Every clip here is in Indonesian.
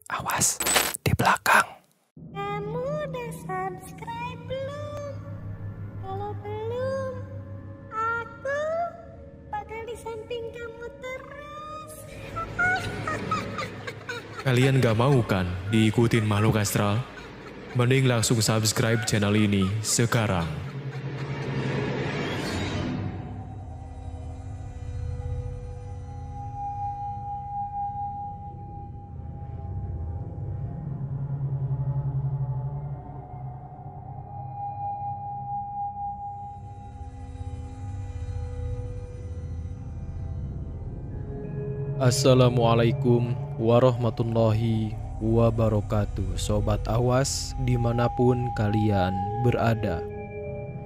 Awas, di belakang. Kamu udah subscribe belum? Kalau belum, aku bakal di samping kamu terus. Kalian gak mau kan diikutin makhluk astral? Mending langsung subscribe channel ini sekarang. Assalamualaikum warahmatullahi wabarakatuh. Sobat Awas dimanapun kalian berada,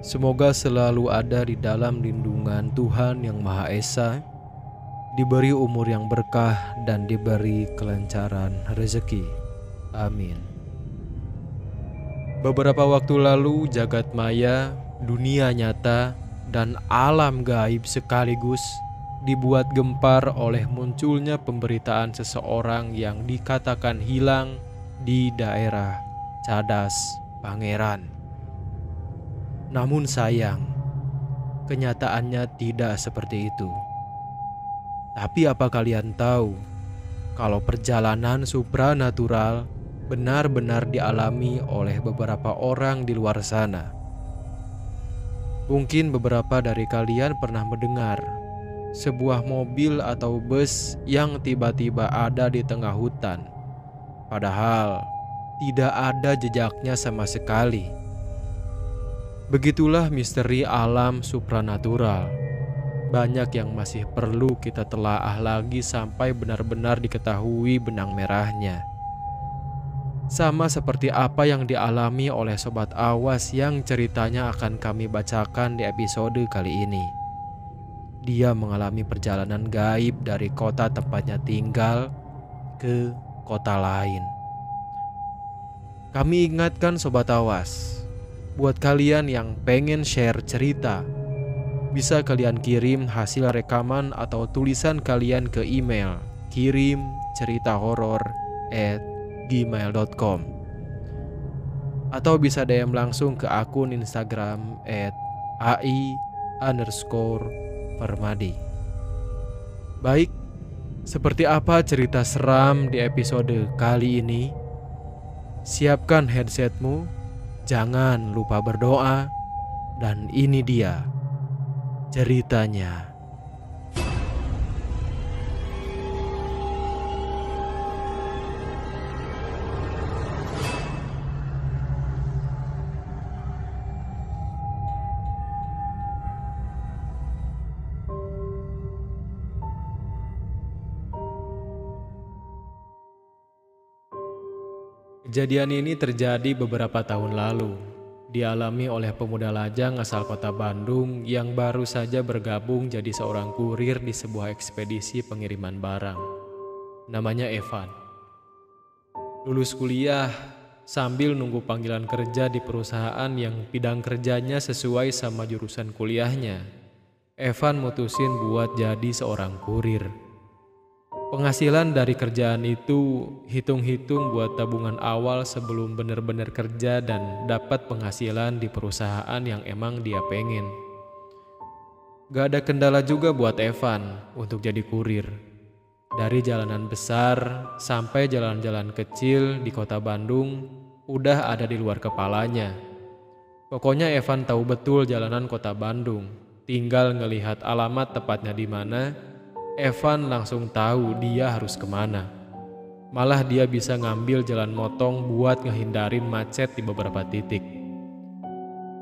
semoga selalu ada di dalam lindungan Tuhan Yang Maha Esa, diberi umur yang berkah dan diberi kelancaran rezeki. Amin. Beberapa waktu lalu jagat maya, dunia nyata, dan alam gaib sekaligus dibuat gempar oleh munculnya pemberitaan seseorang yang dikatakan hilang di daerah Cadas, Pangeran. Namun sayang, kenyataannya tidak seperti itu. Tapi apa kalian tahu kalau perjalanan supranatural benar-benar dialami oleh beberapa orang di luar sana? Mungkin beberapa dari kalian pernah mendengar sebuah mobil atau bus yang tiba-tiba ada di tengah hutan, padahal tidak ada jejaknya sama sekali. Begitulah misteri alam supranatural. Banyak yang masih perlu kita telaah lagi sampai benar-benar diketahui benang merahnya. Sama seperti apa yang dialami oleh Sobat Awas yang ceritanya akan kami bacakan di episode kali ini. Dia mengalami perjalanan gaib dari kota tempatnya tinggal ke kota lain. Kami ingatkan Sobat Awas, buat kalian yang pengen share cerita, bisa kalian kirim hasil rekaman atau tulisan kalian ke email kirimceritahoror@gmail.com, atau bisa DM langsung ke akun Instagram @ai_Permadi. Baik, seperti apa cerita seram di episode kali ini? Siapkan headsetmu, jangan lupa berdoa, dan ini dia ceritanya. Kejadian ini terjadi beberapa tahun lalu. Dialami oleh pemuda lajang asal kota Bandung yang baru saja bergabung jadi seorang kurir di sebuah ekspedisi pengiriman barang. Namanya Evan. Lulus kuliah sambil nunggu panggilan kerja di perusahaan yang bidang kerjanya sesuai sama jurusan kuliahnya. Evan mutusin buat jadi seorang kurir. Penghasilan dari kerjaan itu hitung-hitung buat tabungan awal sebelum bener-bener kerja dan dapat penghasilan di perusahaan yang emang dia pengen. Gak ada kendala juga buat Evan untuk jadi kurir. Dari jalanan besar sampai jalan-jalan kecil di kota Bandung udah ada di luar kepalanya. Pokoknya Evan tahu betul jalanan kota Bandung. Tinggal ngelihat alamat tepatnya di mana, Evan langsung tahu dia harus kemana. Malah dia bisa ngambil jalan motong buat ngehindarin macet di beberapa titik.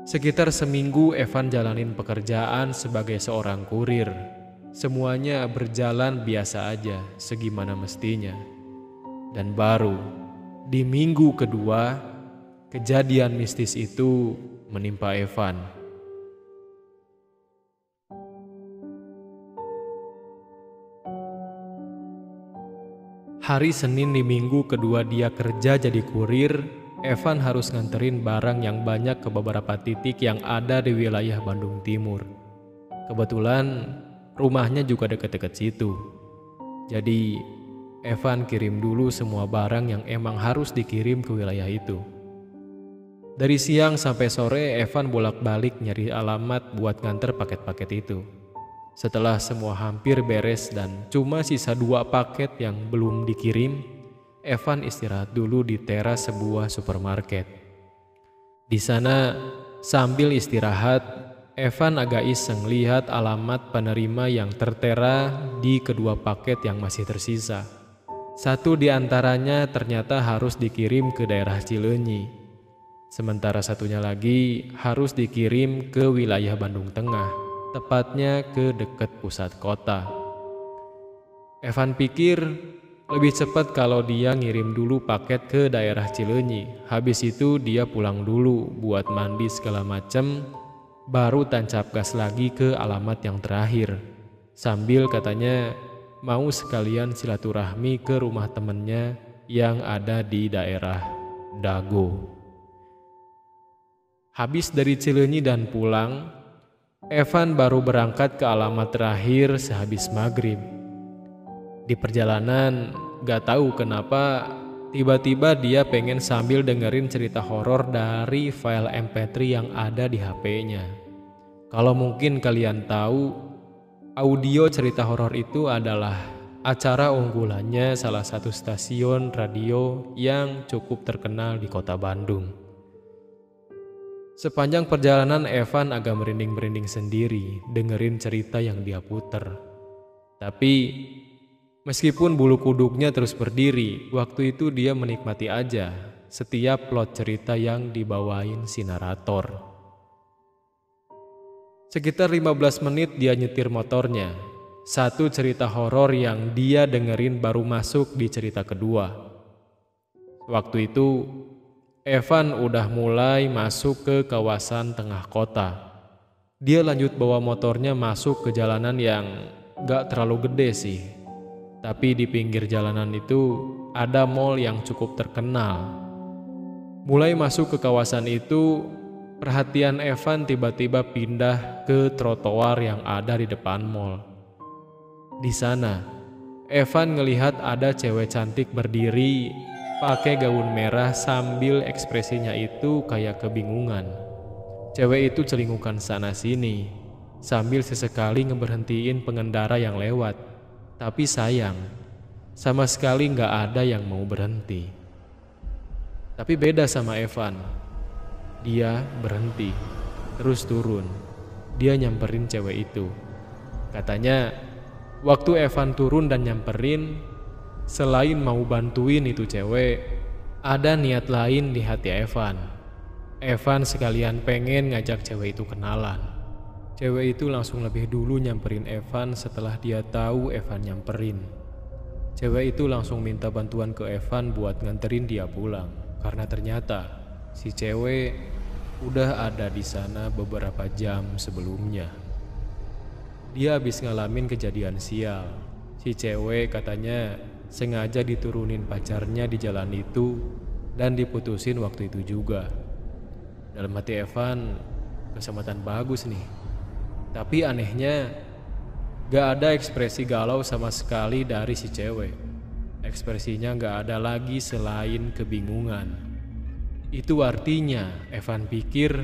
Sekitar seminggu Evan jalanin pekerjaan sebagai seorang kurir. Semuanya berjalan biasa aja, segimana mestinya. Dan baru di minggu kedua, kejadian mistis itu menimpa Evan. Hari Senin di minggu kedua dia kerja jadi kurir, Evan harus nganterin barang yang banyak ke beberapa titik yang ada di wilayah Bandung Timur. Kebetulan rumahnya juga deket-deket situ. Jadi Evan kirim dulu semua barang yang emang harus dikirim ke wilayah itu. Dari siang sampai sore Evan bolak-balik nyari alamat buat nganter paket-paket itu. Setelah semua hampir beres dan cuma sisa 2 paket yang belum dikirim, Evan istirahat dulu di teras sebuah supermarket. Di sana sambil istirahat, Evan agak iseng lihat alamat penerima yang tertera di kedua paket yang masih tersisa. Satu di antaranya ternyata harus dikirim ke daerah Cileunyi. Sementara satunya lagi harus dikirim ke wilayah Bandung Tengah, tepatnya ke dekat pusat kota. Evan pikir lebih cepat kalau dia ngirim dulu paket ke daerah Cileunyi. Habis itu dia pulang dulu buat mandi segala macem, baru tancap gas lagi ke alamat yang terakhir. Sambil katanya mau sekalian silaturahmi ke rumah temennya yang ada di daerah Dago. Habis dari Cileunyi dan pulang, Evan baru berangkat ke alamat terakhir sehabis maghrib. Di perjalanan, gak tahu kenapa tiba-tiba dia pengen sambil dengerin cerita horor dari file MP3 yang ada di HP-nya. Kalau mungkin kalian tahu, audio cerita horor itu adalah acara unggulannya salah satu stasiun radio yang cukup terkenal di kota Bandung. Sepanjang perjalanan Evan agak merinding-merinding sendiri dengerin cerita yang dia puter. Tapi meskipun bulu kuduknya terus berdiri, waktu itu dia menikmati aja setiap plot cerita yang dibawain si narator. Sekitar 15 menit dia nyetir motornya. Satu cerita horor yang dia dengerin baru masuk di cerita kedua. Waktu itu Evan udah mulai masuk ke kawasan tengah kota. Dia lanjut bawa motornya masuk ke jalanan yang gak terlalu gede sih. Tapi di pinggir jalanan itu ada mall yang cukup terkenal. Mulai masuk ke kawasan itu, perhatian Evan tiba-tiba pindah ke trotoar yang ada di depan mall. Di sana, Evan ngelihat ada cewek cantik berdiri pakai gaun merah sambil ekspresinya itu kayak kebingungan. Cewek itu celingukan sana sini sambil sesekali ngeberhentiin pengendara yang lewat. Tapi sayang, sama sekali nggak ada yang mau berhenti. Tapi beda sama Evan. Dia berhenti, terus turun. Dia nyamperin cewek itu. Katanya, waktu Evan turun dan nyamperin, selain mau bantuin itu cewek, ada niat lain di hati Evan. Evan sekalian pengen ngajak cewek itu kenalan. Cewek itu langsung lebih dulu nyamperin Evan setelah dia tahu Evan nyamperin. Cewek itu langsung minta bantuan ke Evan buat nganterin dia pulang. Karena ternyata si cewek udah ada di sana beberapa jam sebelumnya. Dia habis ngalamin kejadian sial. Si cewek katanya sengaja diturunin pacarnya di jalan itu dan diputusin waktu itu juga. Dalam hati Evan, kesempatan bagus nih. Tapi anehnya, gak ada ekspresi galau sama sekali dari si cewek. Ekspresinya gak ada lagi selain kebingungan. Itu artinya Evan pikir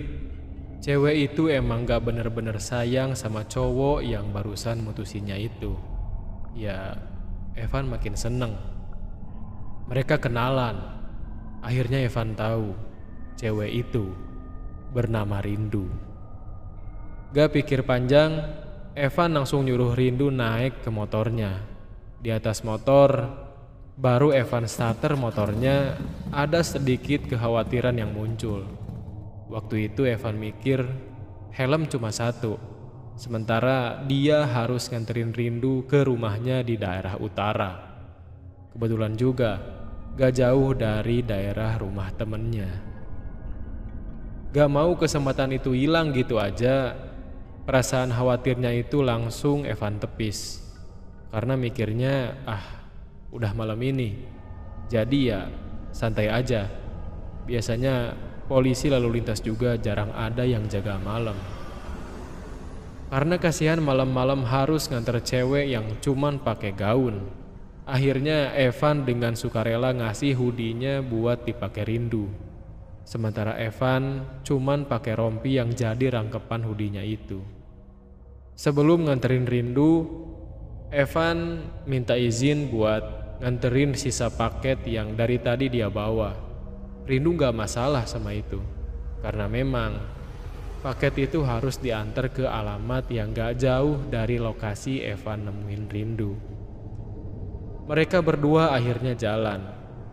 cewek itu emang gak bener-bener sayang sama cowok yang barusan mutusinnya itu. Ya, Evan makin seneng. Mereka kenalan. Akhirnya Evan tahu cewek itu bernama Rindu. Gak pikir panjang, Evan langsung nyuruh Rindu naik ke motornya. Di atas motor, baru Evan starter motornya, ada sedikit kekhawatiran yang muncul. Waktu itu Evan mikir helm cuma satu, sementara dia harus nganterin Rindu ke rumahnya di daerah utara. Kebetulan juga gak jauh dari daerah rumah temennya. Gak mau kesempatan itu hilang gitu aja. Perasaan khawatirnya itu langsung Evan tepis. Karena mikirnya, udah malam ini, jadi ya santai aja. Biasanya polisi lalu lintas juga jarang ada yang jaga malam. Karena kasihan malam-malam harus nganter cewek yang cuman pakai gaun. Akhirnya Evan dengan sukarela ngasih hoodie-nya buat dipakai Rindu. Sementara Evan cuman pakai rompi yang jadi rangkepan hoodie-nya itu. Sebelum nganterin Rindu, Evan minta izin buat nganterin sisa paket yang dari tadi dia bawa. Rindu gak masalah sama itu, karena memang paket itu harus diantar ke alamat yang gak jauh dari lokasi Evan nemuin Rindu. Mereka berdua akhirnya jalan.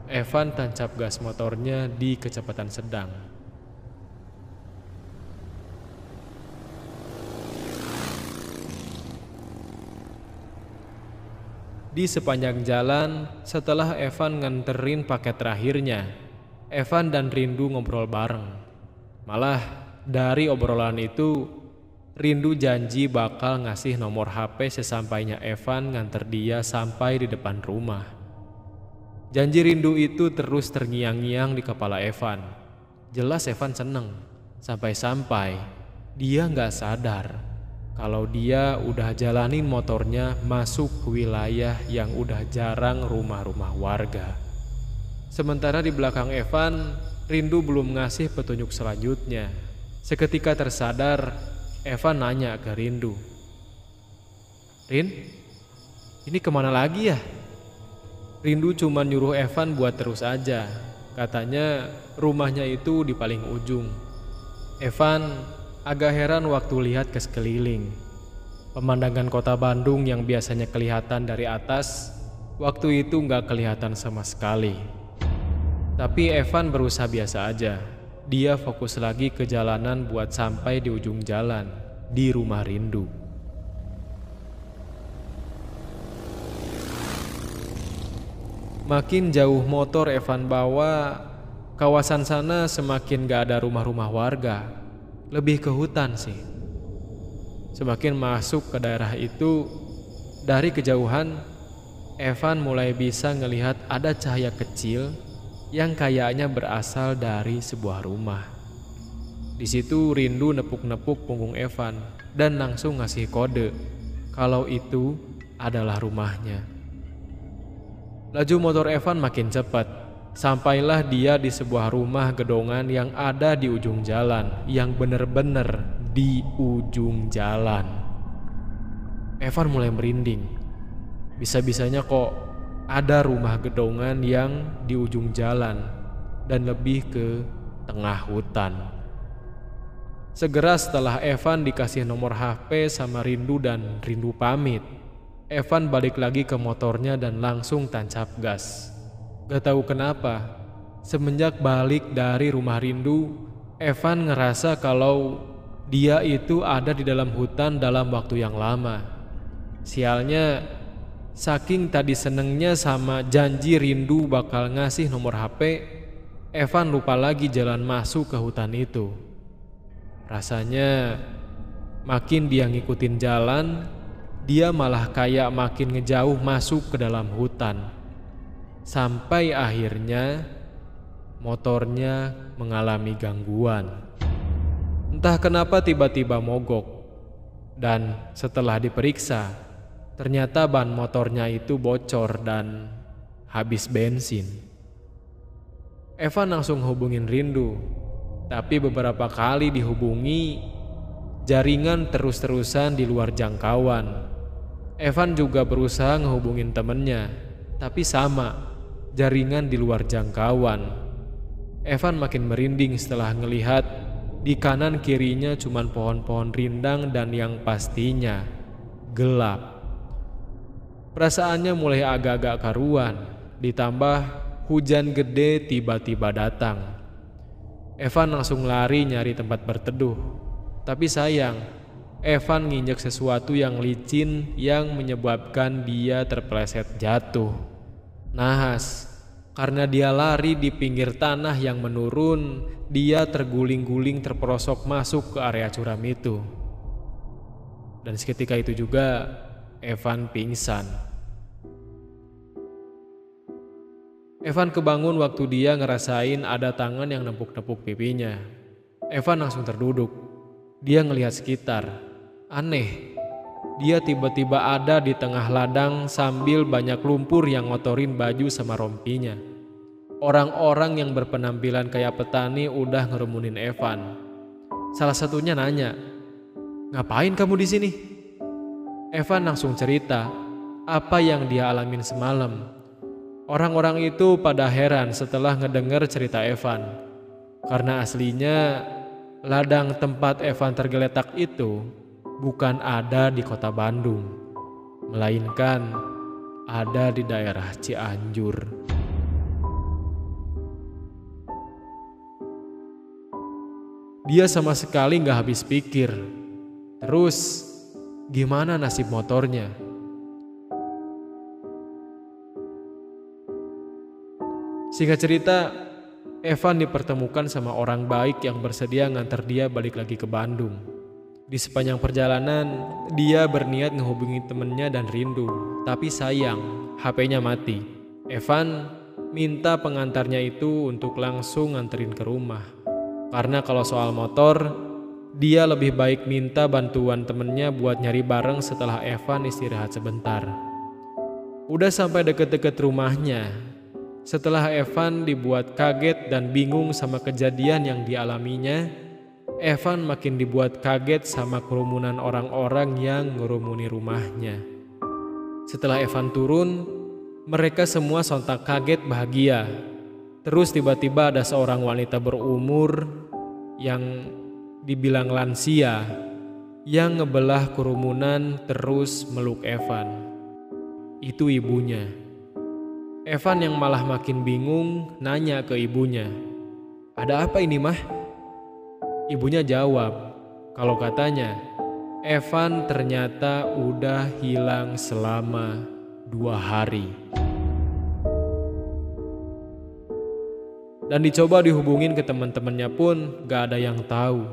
Evan tancap gas motornya di kecepatan sedang. Di sepanjang jalan, setelah Evan nganterin paket terakhirnya, Evan dan Rindu ngobrol bareng. Malah dari obrolan itu, Rindu janji bakal ngasih nomor HP sesampainya Evan nganter dia sampai di depan rumah. Janji Rindu itu terus terngiang-ngiang di kepala Evan. Jelas Evan seneng, sampai-sampai dia gak sadar kalau dia udah jalanin motornya masuk ke wilayah yang udah jarang rumah-rumah warga. Sementara di belakang Evan, Rindu belum ngasih petunjuk selanjutnya. Seketika tersadar, Evan nanya ke Rindu, "Rin, ini kemana lagi ya?" Rindu cuma nyuruh Evan buat terus aja. Katanya rumahnya itu di paling ujung. Evan agak heran waktu lihat ke sekeliling. Pemandangan kota Bandung yang biasanya kelihatan dari atas, waktu itu gak kelihatan sama sekali. Tapi Evan berusaha biasa aja. Dia fokus lagi ke jalanan buat sampai di ujung jalan, di rumah Rindu. Makin jauh motor Evan bawa, kawasan sana semakin gak ada rumah-rumah warga. Lebih ke hutan sih. Semakin masuk ke daerah itu, dari kejauhan, Evan mulai bisa ngelihat ada cahaya kecil yang kayaknya berasal dari sebuah rumah. Di situ Rindu nepuk-nepuk punggung Evan dan langsung ngasih kode kalau itu adalah rumahnya. Laju motor Evan makin cepat. Sampailah dia di sebuah rumah gedongan yang ada di ujung jalan, yang bener-bener di ujung jalan. Evan mulai merinding. Bisa-bisanya kok ada rumah gedongan yang di ujung jalan dan lebih ke tengah hutan. Segera setelah Evan dikasih nomor HP sama Rindu dan Rindu pamit, Evan balik lagi ke motornya dan langsung tancap gas. Gak tahu kenapa, semenjak balik dari rumah Rindu, Evan ngerasa kalau dia itu ada di dalam hutan dalam waktu yang lama. Sialnya, saking tadi senengnya sama janji Rindu bakal ngasih nomor HP, Evan lupa lagi jalan masuk ke hutan itu. Rasanya makin dia ngikutin jalan, dia malah kayak makin ngejauh masuk ke dalam hutan. Sampai akhirnya motornya mengalami gangguan. Entah kenapa tiba-tiba mogok. Dan setelah diperiksa, ternyata ban motornya itu bocor dan habis bensin. Evan langsung hubungin Rindu, tapi beberapa kali dihubungi, jaringan terus-terusan di luar jangkauan. Evan juga berusaha ngehubungin temennya, tapi sama, jaringan di luar jangkauan. Evan makin merinding setelah ngelihat di kanan kirinya cuman pohon-pohon rindang dan yang pastinya gelap. Perasaannya mulai agak-agak karuan, ditambah hujan gede tiba-tiba datang. Evan langsung lari nyari tempat berteduh. Tapi sayang, Evan nginjek sesuatu yang licin yang menyebabkan dia terpeleset jatuh. Nahas, karena dia lari di pinggir tanah yang menurun, dia terguling-guling terperosok masuk ke area curam itu. Dan seketika itu juga Evan pingsan. Evan kebangun waktu dia ngerasain ada tangan yang nempuk-nempuk pipinya. Evan langsung terduduk. Dia ngelihat sekitar. Aneh, dia tiba-tiba ada di tengah ladang sambil banyak lumpur yang ngotorin baju sama rompinya. Orang-orang yang berpenampilan kayak petani udah ngerumunin Evan. Salah satunya nanya, "Ngapain kamu di sini?" Evan langsung cerita apa yang dia alamin semalam. Orang-orang itu pada heran setelah ngedenger cerita Evan. Karena aslinya ladang tempat Evan tergeletak itu bukan ada di kota Bandung, melainkan ada di daerah Cianjur. Dia sama sekali gak habis pikir. Terus gimana nasib motornya? Singkat cerita, Evan dipertemukan sama orang baik yang bersedia nganter dia balik lagi ke Bandung. Di sepanjang perjalanan, dia berniat ngehubungi temennya dan rindu. Tapi sayang, HP-nya mati. Evan minta pengantarnya itu untuk langsung nganterin ke rumah. Karena kalau soal motor, dia lebih baik minta bantuan temennya buat nyari bareng setelah Evan istirahat sebentar. Udah sampai deket-deket rumahnya, setelah Evan dibuat kaget dan bingung sama kejadian yang dialaminya, Evan makin dibuat kaget sama kerumunan orang-orang yang ngerumuni rumahnya. Setelah Evan turun, mereka semua sontak kaget bahagia. Terus tiba-tiba ada seorang wanita berumur yang dibilang lansia yang ngebelah kerumunan terus meluk Evan. Itu ibunya. Evan yang malah makin bingung nanya ke ibunya, "Ada apa ini, Mah?" Ibunya jawab kalau katanya Evan ternyata udah hilang selama 2 hari. Dan dicoba dihubungin ke teman-temannya pun gak ada yang tahu,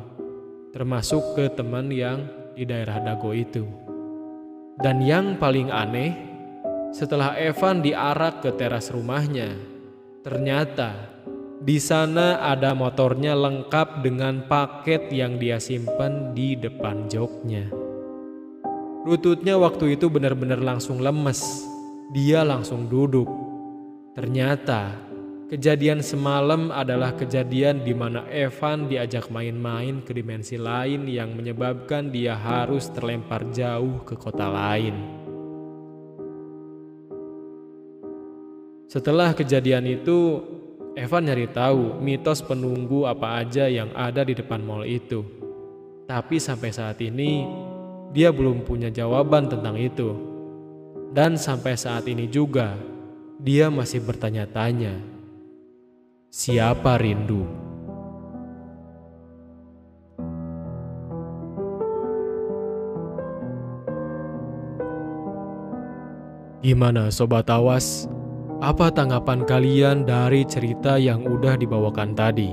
termasuk ke teman yang di daerah Dago itu. Dan yang paling aneh, setelah Evan diarak ke teras rumahnya, ternyata di sana ada motornya lengkap dengan paket yang dia simpan di depan joknya. Lututnya waktu itu benar-benar langsung lemes. Dia langsung duduk. Ternyata kejadian semalam adalah kejadian di mana Evan diajak main-main ke dimensi lain yang menyebabkan dia harus terlempar jauh ke kota lain. Setelah kejadian itu, Evan nyari tahu mitos penunggu apa aja yang ada di depan mall itu. Tapi sampai saat ini, dia belum punya jawaban tentang itu. Dan sampai saat ini juga, dia masih bertanya-tanya, siapa rindu? Gimana Sobat Awas? Apa tanggapan kalian dari cerita yang udah dibawakan tadi?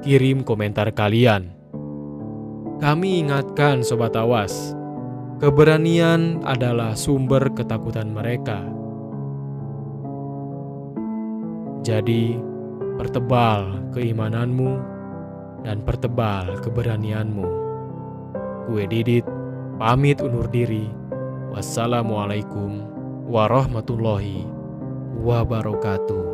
Kirim komentar kalian. Kami ingatkan Sobat Awas, keberanian adalah sumber ketakutan mereka. Jadi, pertebal keimananmu dan pertebal keberanianmu. Gue Didit, pamit undur diri. Wassalamualaikum warahmatullahi wabarakatuh.